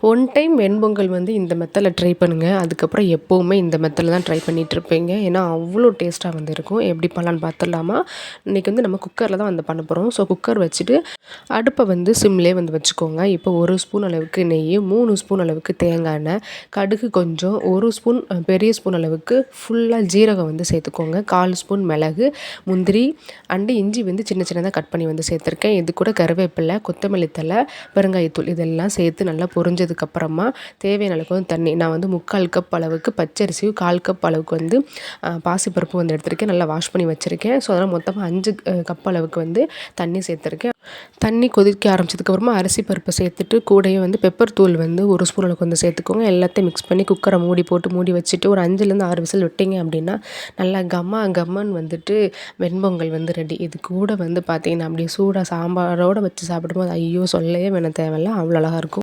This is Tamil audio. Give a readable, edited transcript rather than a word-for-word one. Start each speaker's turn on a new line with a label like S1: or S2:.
S1: ஒன் டைம் வெண்பொங்கல் வந்து இந்த மெத்தடில் ட்ரை பண்ணுங்கள். அதுக்கப்புறம் எப்போவுமே இந்த மெத்தடில் தான் ட்ரை பண்ணிகிட்ருப்பீங்க. ஏன்னா அவ்வளோ டேஸ்ட்டாக வந்து இருக்கும். எப்படி பண்ணலான்னு பார்த்துடலாமா? இன்றைக்கி வந்து நம்ம குக்கரில் தான் வந்து பண்ண போகிறோம். ஸோ குக்கர் வச்சுட்டு அடுப்பை வந்து சிம்லேயே வந்து வச்சுக்கோங்க. இப்போ 1 ஸ்பூன் அளவுக்கு நெய், 3 ஸ்பூன் அளவுக்கு தேங்காய் எண்ணெய், கடுகு கொஞ்சம், 1 ஸ்பூன் பெரிய ஸ்பூன் அளவுக்கு ஃபுல்லாக ஜீரகம் வந்து சேர்த்துக்கோங்க. 1/4 ஸ்பூன் மிளகு, முந்திரி அண்டு இஞ்சி வந்து சின்ன சின்னதாக கட் பண்ணி வந்து சேர்த்துருக்கேன். இது கூட கருவேப்பிலை, கொத்தமல்லி தழை, பெருங்காயத்தூள் இதெல்லாம் சேர்த்து நல்லா பொரிஞ்சதுக்கப்புறமா தேவையான அளவுக்கு வந்து தண்ணி, நான் வந்து 3/4 கப் அளவுக்கு பச்சரிசியும் 1/4 கப் அளவுக்கு வந்து பாசிப்பருப்பு வந்து எடுத்திருக்கேன். நல்லா வாஷ் பண்ணி வச்சுருக்கேன். ஸோ அதனால் மொத்தமாக 5 கப் அளவுக்கு வந்து தண்ணி சேர்த்துருக்கேன். தண்ணி கொதிக்க ஆரம்பிச்சதுக்கப்புறமா அரிசி பருப்பை சேர்த்துட்டு கூடயே வந்து பெப்பர் தூள் வந்து 1 ஸ்பூன் அளவுக்கு வந்து சேர்த்துக்கோங்க. எல்லாத்தையும் மிக்ஸ் பண்ணி குக்கரை மூடி வச்சுட்டு ஒரு 5லேருந்து 6 விசில் விட்டிங்க அப்படின்னா நல்லா கம்மன்னு வந்துட்டு வெண்பொங்கல் வந்து ரெடி. இது கூட வந்து பார்த்திங்கன்னா அப்படியே சூடாக சாம்பாரோடு வச்சு சாப்பிடும்போது ஐயோ சொல்லவே வேணாம் தேவையில்ல, அவ்வளோ அழகாக இருக்கும்.